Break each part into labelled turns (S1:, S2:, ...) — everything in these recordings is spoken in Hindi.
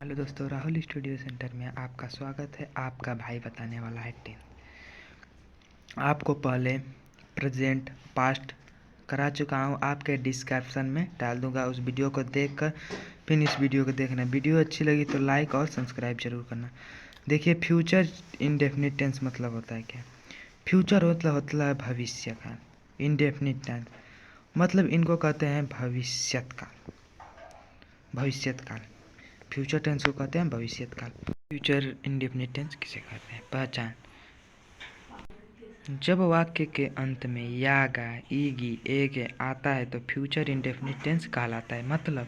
S1: हेलो दोस्तों, राहुल स्टूडियो सेंटर में आपका स्वागत है। आपका भाई बताने वाला है 10। आपको पहले प्रेजेंट पास्ट करा चुका हूँ, आपके डिस्क्रिप्शन में डाल दूंगा। उस वीडियो को देखकर फिर इस वीडियो को देखना। वीडियो अच्छी लगी तो लाइक और सब्सक्राइब जरूर करना। देखिए, फ्यूचर इनडेफिनिट टेंस मतलब होता है क्या? फ्यूचर होता है भविष्य का। इनडेफिनिट टेंस मतलब इनको कहते हैं भविष्यत काल। भविष्यत काल फ्यूचर टेंस को कहते हैं भविष्यत काल। फ्यूचर इंडेफिनिट टेंस किसे कहते हैं? पहचान। जब वाक्य के अंत में या गा ईगी एगे आता है तो फ्यूचर इंडेफिनिट टेंस कहलाता है। मतलब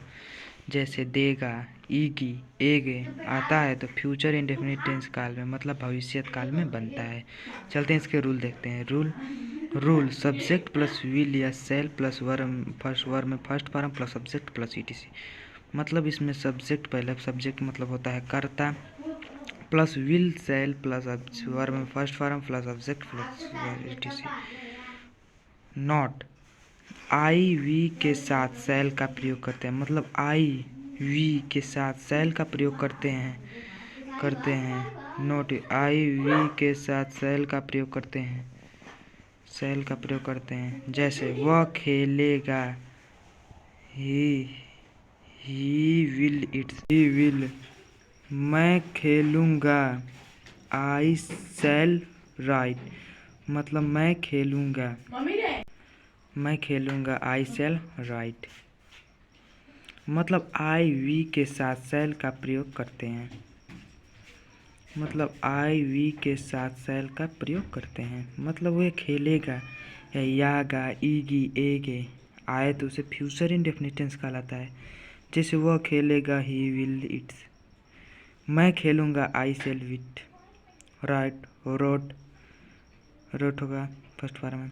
S1: जैसे देगा ईगी एगे आता है तो फ्यूचर इंडेफिनिट टेंस काल में मतलब भविष्यत काल में बनता है। चलते हैं इसके रूल देखते हैं। रूल सब्जेक्ट प्लस विल या shall plus verb first form plus subject plus etc. मतलब इसमें सब्जेक्ट पहले सब्जेक्ट मतलब होता है कर्ता plus will shall plus verb में first form plus subject plus ETC. Not I we के साथ सेल का प्रयोग करते हैं। मतलब आई वी के साथ सेल का प्रयोग करते हैं। नोट आई वी के साथ सेल का प्रयोग करते हैं। जैसे वह खेलेगा he will it's he will. मैं खेलूँगा आई शैल राइट। मतलब मैं खेलूँगा आई शैल राइट। मतलब आई वी के साथ शैल का प्रयोग करते हैं। मतलब वह खेलेगा यागा ईगी एगे आए तो उसे फ्यूचर इंडेफिनिट टेंस कहलाता है। जैसे वह खेलेगा ही विल इट्स। मैं खेलूँगा आई शैल विट राइट। रोट होगा फर्स्ट फॉर्म में।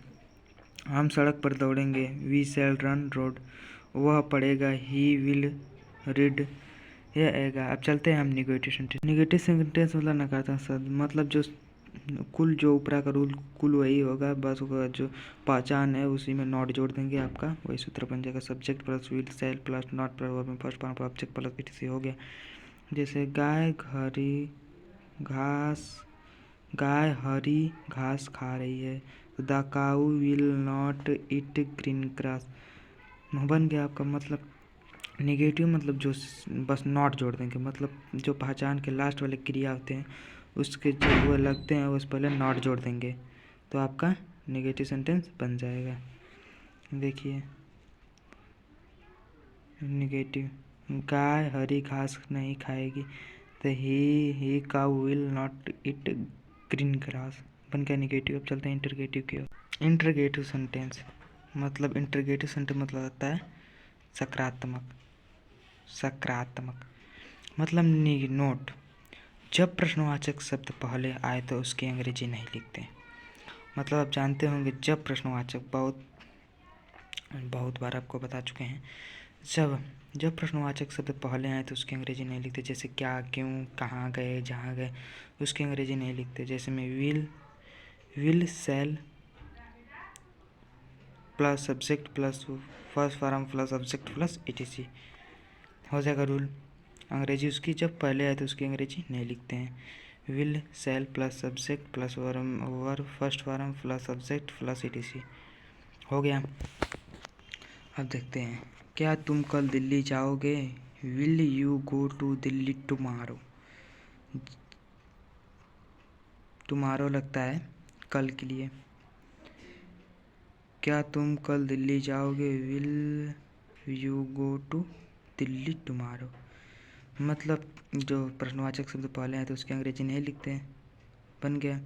S1: हम सड़क पर दौड़ेंगे वी शैल रन रोड। वह पढ़ेगा ही विल रीड। यह आएगा। अब चलते हैं हम निगेटिव सेंटेंस। निगेटिव सेंटेंस मतलब नकारात्मक शब्द। मतलब जो ऊपरा का रूल कुल वही होगा, बस होगा जो पहचान है उसी में नॉट जोड़ देंगे। आपका वही सूत्र बन जाएगा। Subject plus will shall plus not plus verb में first form object plus ETC हो गया। जैसे गाय हरी घास खा रही है। The cow will not eat green grass बन गया आपका। मतलब निगेटिव मतलब जो बस नॉट जोड़ देंगे। मतलब जो पहचान के लास्ट वाले क्रिया होते हैं उसके जो वो लगते हैं उस पहले नॉट जोड़ देंगे तो आपका निगेटिव सेंटेंस बन जाएगा। देखिए, निगेटिव गाय हरी घास नहीं खाएगी तो ही cow will not eat green grass बन गया निगेटिव। अब चलते हैं इंटरगेटिव की ओर। इंटरगेटिव सेंटेंस मतलब होता है सकारात्मक। मतलब नोट जब प्रश्नवाचक शब्द पहले आए तो उसकी अंग्रेजी नहीं लिखते। मतलब आप जानते होंगे जब प्रश्नवाचक बहुत बार आपको बता चुके हैं। जब प्रश्नवाचक शब्द पहले आए तो उसकी अंग्रेजी नहीं लिखते। जैसे क्या, क्यों, कहाँ गए, जहाँ गए, उसकी अंग्रेजी नहीं लिखते। जैसे में will shall plus subject plus first form plus subject plus ETC हो जाएगा रूल। अंग्रेजी उसकी जब पहले आए तो उसकी अंग्रेजी नहीं लिखते हैं। Will shall plus subject plus verb first form plus subject plus ETC हो गया। अब देखते हैं, क्या तुम कल दिल्ली जाओगे? Will you go to Delhi tomorrow? Tomorrow लगता है कल के लिए। क्या तुम कल दिल्ली जाओगे? Will you go to Delhi tomorrow? मतलब जो प्रश्नवाचक शब्द पहले हैं तो उसकी अंग्रेजी नहीं लिखते हैं। बन गया।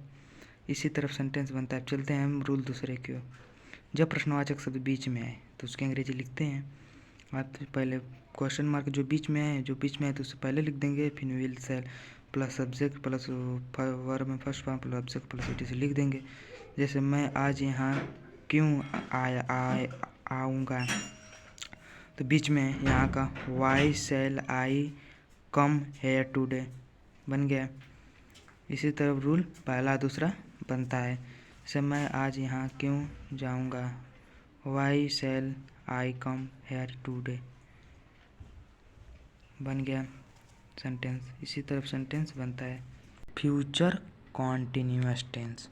S1: इसी तरफ सेंटेंस बनता है। अब चलते हैं हम रूल दूसरे की ओर। जब प्रश्नवाचक शब्द बीच में आए तो उसकी अंग्रेजी लिखते हैं। आप पहले क्वेश्चन मार्क जो बीच में आए तो उससे पहले लिख देंगे। फिर will shall plus subject plus verb में first form plus subject plus ETC लिख देंगे। जैसे मैं आज यहाँ क्यों आऊँगा तो बीच में यहाँ का why shall I come here today बन गया। इसी तरह रूल पहला दूसरा बनता है। जैसे मैं आज यहाँ क्यों जाऊँगा, why shall I come here today बन गया। सेंटेंस, इसी तरफ सेंटेंस बनता है। फ्यूचर कॉन्टिन्यूअस टेंस,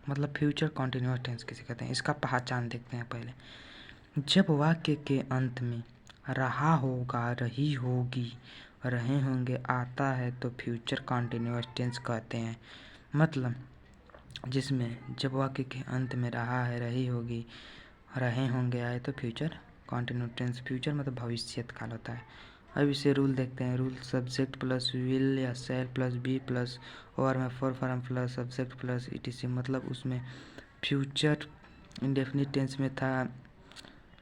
S1: मतलब फ्यूचर कॉन्टिन्यूअस टेंस किसे कहते हैं, इसका पहचान देखते हैं पहले। जब वाक्य के अंत में रहा होगा, रही होगी, रहे होंगे आता है तो फ्यूचर कॉन्टिन्यूअस टेंस कहते हैं। मतलब जिसमें जब वाक्य के अंत में रहा है, रही होगी, रहे होंगे आए तो फ्यूचर कॉन्टिन्यूअस टेंस। फ्यूचर मतलब भविष्य काल होता है। अब इसे रूल देखते हैं। रूल सब्जेक्ट प्लस विल या सेल प्लस बी प्लस और में four form plus subject plus etc. मतलब उसमें फ्यूचर इंडेफिनिट टेंस में था,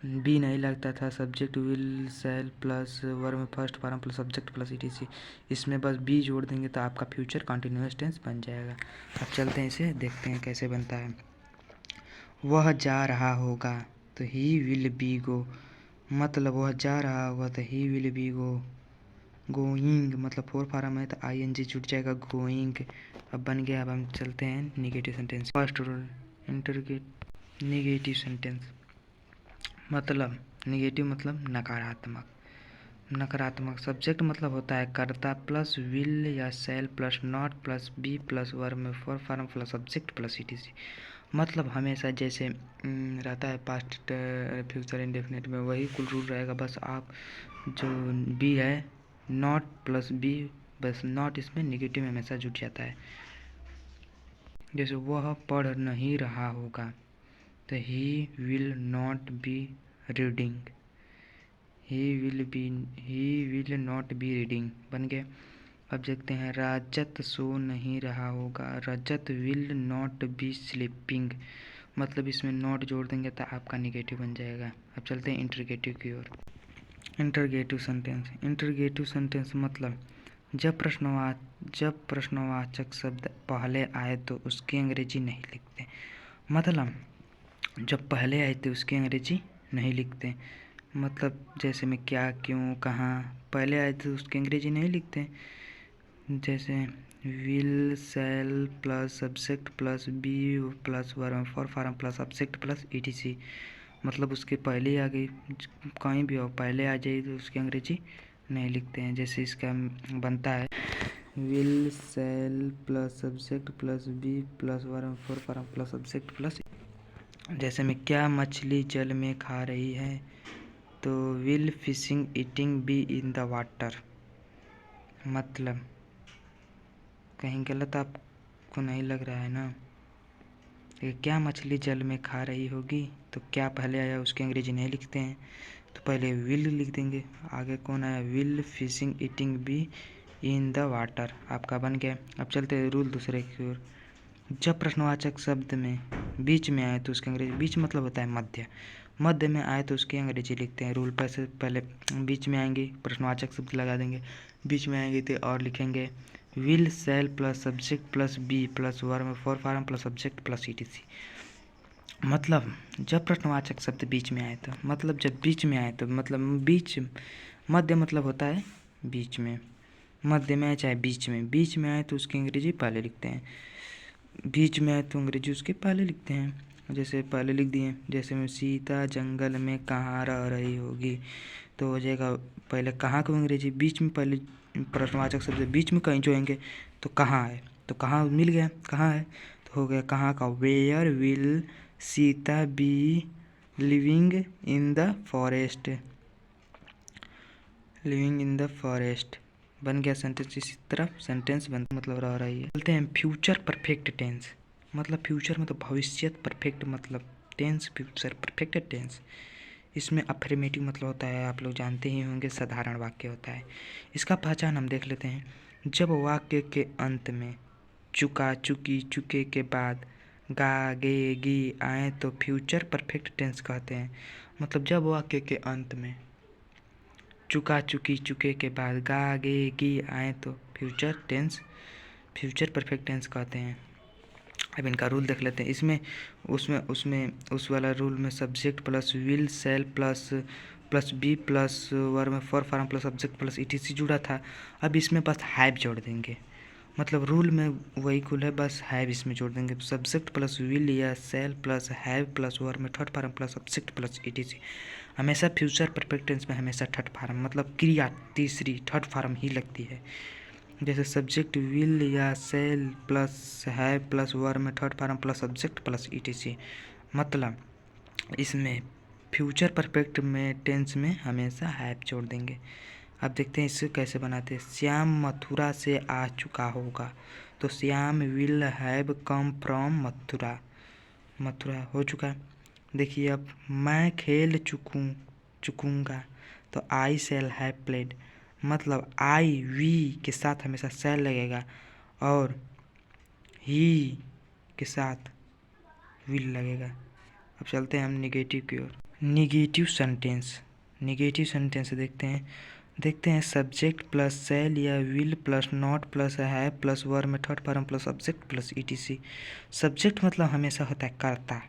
S1: बी नहीं लगता था, subject will shall plus verb में first form plus subject plus ETC. इसमें बस बी जोड़ देंगे तो आपका फ्यूचर कॉन्टिन्यूअस टेंस बन जाएगा। अब चलते हैं इसे देखते हैं कैसे बनता है। वह जा रहा होगा तो ही विल बी गो, मतलब वह जा रहा होगा तो he will be go. Going मतलब फोर फॉर्म है तो आई एन जी जुड़ जाएगा, गोइंग। अब बन गया। अब हम चलते हैं negative sentence. First rule interrogative negative sentence, मतलब निगेटिव मतलब नकारात्मक। नकारात्मक सब्जेक्ट मतलब होता है कर्ता प्लस विल या shall plus not plus be plus verb में four form plus subject plus etc. मतलब हमेशा जैसे रहता है पास्ट फ्यूचर इंडेफिनिट में वही कुल रूल रहेगा, बस आप जो बी है नॉट प्लस बी, बस नॉट इसमें निगेटिव में हमेशा जुट जाता है। जैसे वह पढ़ नहीं रहा होगा तो he will not be reading, he will not be reading बन गए। अब देखते हैं रजत सो नहीं रहा होगा, रजत विल नॉट बी स्लीपिंग। मतलब इसमें नॉट जोड़ देंगे तो आपका निगेटिव बन जाएगा। अब चलते हैं इंटरगेटिव की ओर। इंटरगेटिव सेंटेंस, इंटरगेटिव सेंटेंस मतलब जब प्रश्नवाचक शब्द पहले आए तो उसकी अंग्रेजी नहीं लिखते। मतलब जब पहले आए थे उसकी अंग्रेजी नहीं लिखते। मतलब जैसे में क्या, क्यों, कहाँ पहले आए थे उसकी अंग्रेजी नहीं लिखते। जैसे will shall plus subject plus be plus verb fourth form plus subject plus etc. मतलब उसके पहले ही आ गई, कहीं भी हो पहले आ जाए तो उसकी अंग्रेजी नहीं लिखते हैं। जैसे इसका बनता है will shall plus subject plus be plus verb fourth form plus subject plus. जैसे में क्या मछली जल में खा रही है तो will fishing eating be in the water. मतलब कहीं गलत आपको नहीं लग रहा है ना, क्या मछली जल में खा रही होगी तो क्या पहले आया उसकी अंग्रेजी नहीं लिखते हैं, तो पहले विल लिख देंगे। आगे कौन आया, will fishing eating be in the water, आपका बन गया। अब चलते हैं रूल दूसरे की ओर। जब प्रश्नवाचक शब्द में बीच में आए तो उसकी अंग्रेजी, बीच मतलब होता है मध्य, मध्य में आए तो उसकी अंग्रेजी लिखते हैं। रूल पर से पहले बीच में आएंगे प्रश्नवाचक शब्द लगा देंगे, बीच में आएंगे तो और लिखेंगे will shall plus subject plus be plus verb fourth form plus subject plus etc. मतलब जब प्रश्नवाचक शब्द बीच में आए तो, मतलब जब बीच में आए तो, मतलब बीच, मध्य मतलब होता है बीच में, मध्य में आए चाहे बीच में आए तो उसकी अंग्रेजी पहले लिखते हैं। बीच में आए तो अंग्रेजी उसके पहले लिखते हैं। जैसे पहले लिख दिए, जैसे में सीता जंगल में कहाँ रह रही होगी तो हो जाएगा पहले कहाँ को अंग्रेजी, बीच में पहले प्रश्नवाचक शब्द बीच में कहीं जोड़ेंगे तो कहाँ है, तो कहाँ मिल गया, कहाँ है तो हो गया कहाँ का, where will Sita be living in the forest, living in the forest बन गया सेंटेंस। इसी तरह सेंटेंस बन मतलब रह रही है। बोलते हैं फ्यूचर परफेक्ट टेंस, मतलब फ्यूचर मतलब भविष्य परफेक्ट, मतलब टेंस फ्यूचर परफेक्ट टेंस। इसमें अफर्मेटिव मतलब होता है, आप लोग जानते ही होंगे, साधारण वाक्य होता है। इसका पहचान हम देख लेते हैं। जब वाक्य के अंत में चुका चुकी चुके के बाद गा गे गी आए तो फ्यूचर परफेक्ट टेंस कहते हैं। मतलब जब वाक्य के अंत में चुका चुकी चुके के बाद गा गे गी आए तो future tense, future perfect tense कहते हैं। अब इनका रूल देख लेते हैं। इसमें उसमें उस वाला रूल में subject plus will shall plus be plus verb में four form plus subject plus ETC जुड़ा था। अब इसमें बस हैव जोड़ देंगे, मतलब रूल में वही कुल है, बस हैव इसमें जोड़ देंगे। सब्जेक्ट प्लस विल या shall plus have plus verb में third form plus subject plus ETC. हमेशा फ्यूचर परफेक्ट टेंस में हमेशा थर्ड फॉर्म मतलब क्रिया तीसरी थर्ड फॉर्म ही लगती है। जैसे सब्जेक्ट विल या shall plus have plus verb में third form plus subject plus etc. मतलब इसमें फ्यूचर परफेक्ट में टेंस में हमेशा हैव जोड़ देंगे। अब देखते हैं इसे कैसे बनाते हैं। श्याम मथुरा से आ चुका होगा, तो Shyam will have come from Mathura. Mathura हो चुका। देखिए अब मैं खेल चुकूंगा, तो आई शैल हैव प्लेड। मतलब आई वी के साथ हमेशा शैल लगेगा और ही के साथ विल लगेगा। अब चलते हैं हम निगेटिव की ओर। निगेटिव सेंटेंस देखते हैं सब्जेक्ट प्लस शैल या will plus not plus have plus verb में third form plus subject plus ETC. Subject मतलब हमेशा होता है कर्ता।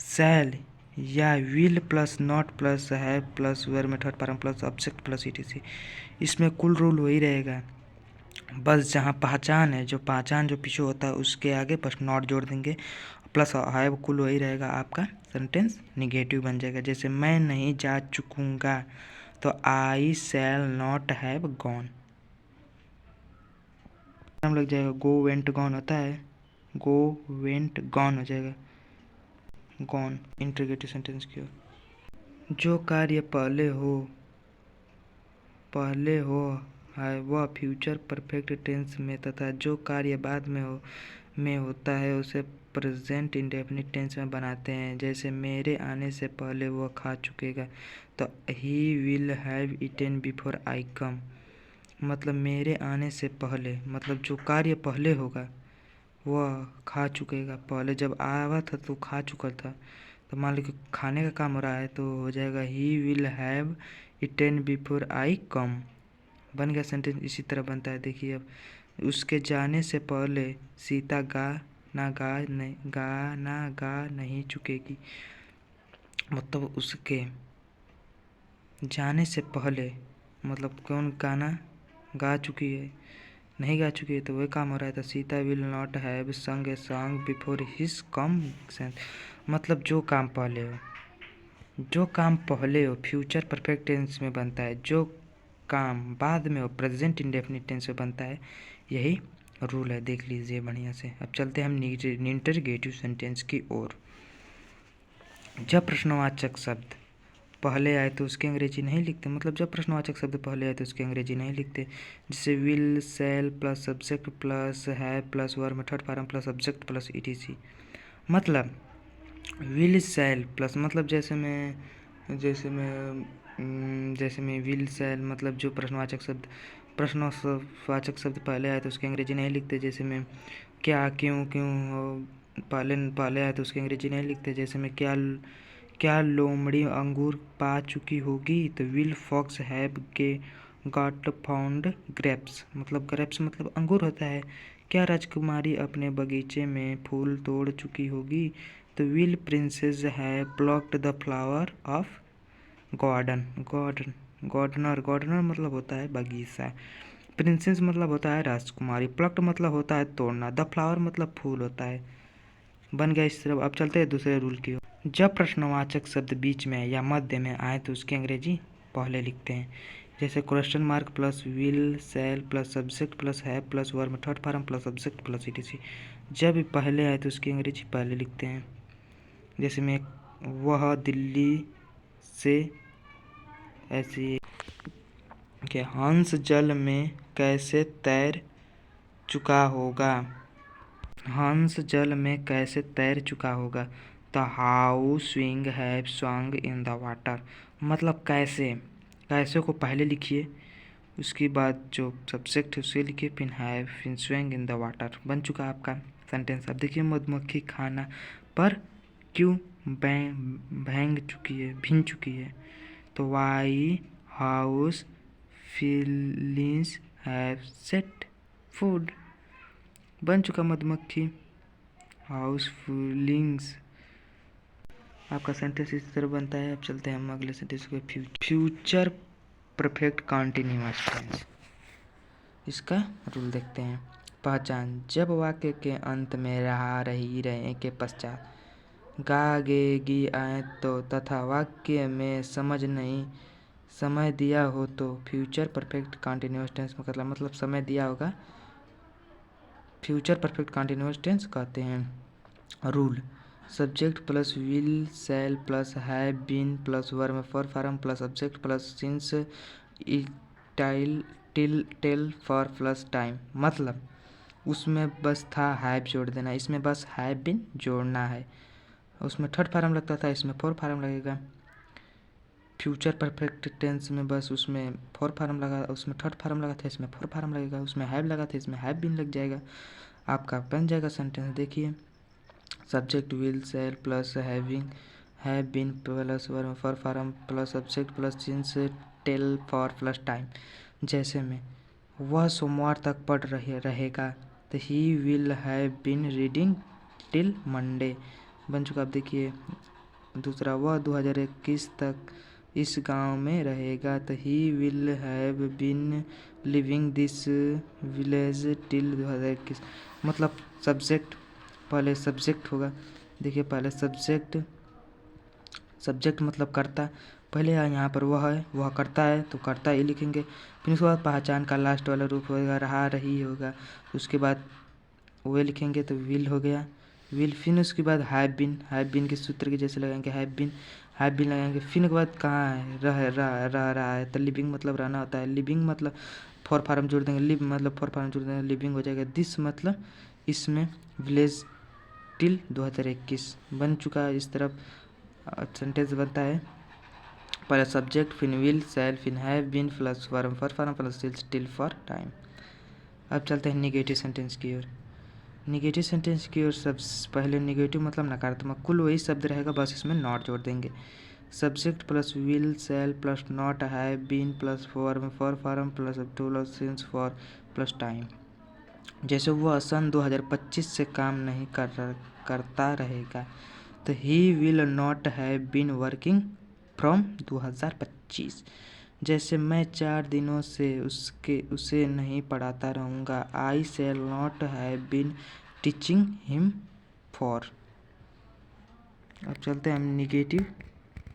S1: शैल या will plus not plus have plus verb में third form plus subject plus ETC. इसमें कुल रूल वही रहेगा, बस जहाँ पहचान है, जो पहचान जो पीछे होता है उसके आगे बस नॉट जोड़ देंगे प्लस हैव। कुल वही रहेगा, आपका सेंटेंस निगेटिव बन जाएगा। जैसे मैं नहीं जा चुकूंगा, तो आई शैल नॉट हैव गॉन। नाम लग जाएगा, गो वेंट गॉन होता है, गो वेंट गॉन हो जाएगा, गॉन इंटरोगेटिव सेंटेंस की ओर। जो कार्य पहले हो है वह फ्यूचर परफेक्ट टेंस में तथा जो कार्य बाद में होता है उसे प्रेजेंट इंडेफिनिट टेंस में बनाते हैं। जैसे मेरे आने से पहले वह खा चुकेगा, तो he will have eaten before I come. मतलब मेरे आने से पहले मतलब जो कार्य पहले होगा वह खा चुकेगा। पहले जब आया था तो खा चुका था, तो मान लो कि खाने का काम हो रहा है तो हो जाएगा he will have eaten before I come. बन गया सेंटेंस। इसी तरह बनता है, देखिए अब उसके जाने से पहले सीता गाना गा नहीं चुकेगी। मतलब उसके जाने से पहले मतलब कौन गाना गा चुकी है, नहीं गा चुकी है, तो वही काम हो रहा है। तो Sita will not have sung a song before his come. मतलब जो काम पहले हो फ्यूचर परफेक्ट टेंस में बनता है, जो काम बाद में हो प्रेजेंट इंडेफिनिट टेंस में बनता है। यही रूल है, देख लीजिए बढ़िया से। अब चलते हैं हम इंटरगेटिव सेंटेंस की ओर। जब प्रश्नवाचक शब्द पहले आए तो उसकी अंग्रेजी नहीं लिखते। मतलब जब प्रश्नवाचक शब्द पहले आए तो उसकी अंग्रेजी नहीं लिखते। जैसे will shall plus subject plus have plus verb में third form plus subject plus etc. मतलब विल शैल प्लस मतलब जैसे में विल शैल मतलब जो प्रश्नवाचक शब्द पहले आए तो उसकी अंग्रेजी नहीं लिखते। जैसे में क्या क्यों पहले आए तो उसकी अंग्रेजी नहीं लिखते। जैसे में क्या लोमड़ी अंगूर पा चुकी होगी, तो will fox have got found grapes. मतलब ग्रेप्स मतलब अंगूर होता है। क्या राजकुमारी अपने बगीचे में फूल तोड़ चुकी होगी, तो will princess have plucked the flower of gardener मतलब होता है बगीचा। प्रिंसेस मतलब होता है राजकुमारी। प्लक्ड मतलब होता है तोड़ना। द फ्लावर मतलब फूल होता है। बन गया इस तरफ। अब चलते हैं दूसरे रूल की ओर। जब प्रश्नवाचक शब्द बीच में या मध्य में आए तो उसकी अंग्रेजी पहले लिखते हैं। जैसे question mark plus will shall plus subject plus have plus verb में third form plus subject plus etc. जब पहले आए तो उसकी अंग्रेजी पहले लिखते हैं। जैसे में वह दिल्ली से ऐसी कि हंस जल में कैसे तैर चुका होगा। हंस जल में कैसे तैर चुका होगा, the how swing have swung in the water. मतलब कैसे को पहले लिखिए, उसके बाद जो सब्जेक्ट है उसे लिखिए, फिर हैव फिर स्विंग इन द वाटर। बन चुका आपका सेंटेंस। अब देखिए मधुमक्खी खाना पर क्यों भींग चुकी है, तो why house feelings have set food. बन चुका मधुमक्खी हाउस फीलिंग्स। आपका सेंटेंस इस तरह बनता है। अब चलते हैं हम अगले सेंटेंस को। फ्यूचर परफेक्ट कंटीन्यूअस टेंस, इसका रूल देखते हैं। पहचान, जब वाक्य के अंत में रहा, रही, रहे के पश्चात गा, गे, गी आए तो तथा वाक्य में समय दिया हो तो फ्यूचर परफेक्ट कंटिन्यूअस टेंस में मतलब समय दिया होगा, फ्यूचर परफेक्ट कंटिन्यूअस टेंस कहते हैं। Rule, subject plus will, shall plus have been plus verb fourth form plus object plus since till till till for plus time, मतलब उसमें बस था हैव जोड़ देना, इसमें बस हैव बीन जोड़ना है। उसमें थर्ड फार्म लगता था, इसमें फोर फार्म लगेगा। फ्यूचर परफेक्ट टेंस में बस उसमें फोर फार्म लगा, उसमें थर्ड फार्म लगा था, इसमें फोर फार्म लगेगा। उसमें हैव लगा था, इसमें हैव बीन लग जाएगा। आपका बन जाएगा सेंटेंस। देखिए, subject will shall plus have been plus verb fourth form plus object plus since till for plus time. जैसे में वह सोमवार तक पढ़ रहेगा, तो he will have been reading till Monday बन चुका। अब देखिए दूसरा, वह 2021 तक इस गांव में रहेगा, तो he will have been living this village till 2021। मतलब सब्जेक्ट, पहले सब्जेक्ट होगा। देखिए पहले सब्जेक्ट मतलब कर्ता, पहले यहाँ पर वह है, वह करता है तो करता ही लिखेंगे। फिर उसके बाद पहचान का लास्ट वाला रूप होगा, रहा, रही होगा, उसके बाद वे लिखेंगे तो विल हो गया, विल। फिर उसके बाद हैव बीन के सूत्र के जैसे लगाएंगे, हैव बीन लगाएंगे। फिर के बाद कहाँ है, रह रहा है, तो लिविंग मतलब रहना होता है, लिविंग मतलब फोर फार्म जोड़ देंगे, लिव मतलब फोर फार्म जोड़ देंगे, लिविंग हो जाएगा। दिस मतलब इसमें विलेज टिल 2021 बन चुका है। इस तरफ सेंटेंस बनता है, पहले सब्जेक्ट फिर विल शैल फिर have been plus verb fourth form plus till for time. अब चलते हैं निगेटिव सेंटेंस की ओर। निगेटिव सेंटेंस की ओर सबसे पहले निगेटिव मतलब नकारात्मक, कुल वही शब्द रहेगा, बस इसमें नॉट जोड़ देंगे। Subject plus will shall plus not have been plus verb fourth form plus plus since for plus time. जैसे वह सन 2025 से काम नहीं करता रहेगा, तो he will not have been working from 2025। जैसे मैं 4 दिनों से उसे नहीं पढ़ाता रहूँगा, I shall not have been teaching him for. अब चलते हैं हम निगेटिव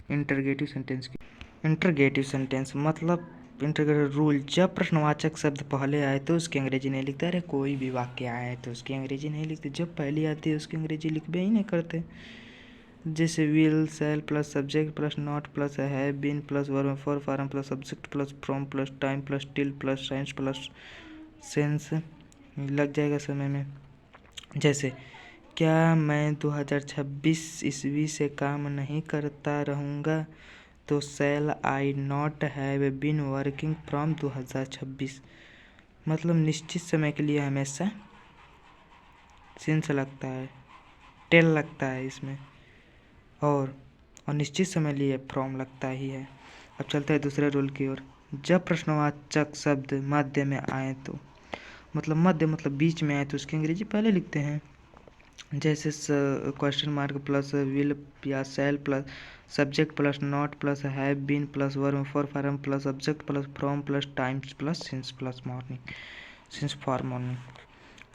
S1: इंटरगेटिव सेंटेंस की। इंटरगेटिव सेंटेंस मतलब इंटरगेटिव रूल, जब प्रश्नवाचक शब्द पहले आए तो उसकी अंग्रेजी नहीं लिखते। अरे कोई भी वाक्य आए तो उसकी अंग्रेजी नहीं लिखते, जब पहली आती है उसकी अंग्रेजी लिखबे ही नहीं करते। जैसे will shall plus subject plus not plus have been plus verb fourth form plus subject plus from plus time plus till plus since plus since लग जाएगा समय में। जैसे क्या मैं 2026 ईस्वी से काम नहीं करता रहूँगा, तो shall I not have been working from 2026। मतलब निश्चित समय के लिए हमेशा सिंस लगता है, टेल लगता है इसमें, और निश्चित समय लिए फ्रॉम लगता ही है। अब चलते हैं दूसरे रूल की ओर। जब प्रश्नवाचक शब्द मध्य में आए तो मतलब मध्य मतलब बीच में आए तो उसकी अंग्रेजी पहले लिखते हैं। जैसे क्वेश्चन मार्क प्लस विल या shall plus subject plus not plus have been plus verb fourth form plus object plus from plus times plus since for morning.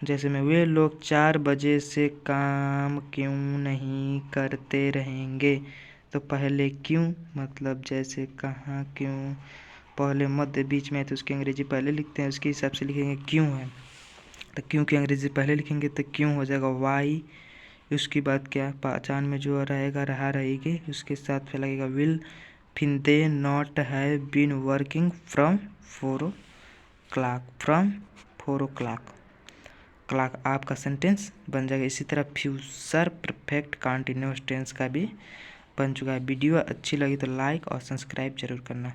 S1: जैसे में वे लोग 4 बजे से काम क्यों नहीं करते रहेंगे, तो पहले क्यों मतलब जैसे कहाँ क्यों, पहले मध्य बीच में है तो उसकी अंग्रेजी पहले लिखते हैं, उसके हिसाब से लिखेंगे क्यों है तो क्यों की अंग्रेजी पहले लिखेंगे, तो क्यों हो जाएगा वाई। उसके बाद क्या पहचान में जो रहेगा रहा रहेगी, उसके साथ फिर लगेगा विल। फिर they not have been working from 4 o'clock clock आपका सेंटेंस बन जाएगा। इसी तरह फ्यूचर परफेक्ट कंटिन्यूअस टेंस का भी बन चुका है। वीडियो अच्छी लगी तो लाइक और सब्सक्राइब जरूर करना।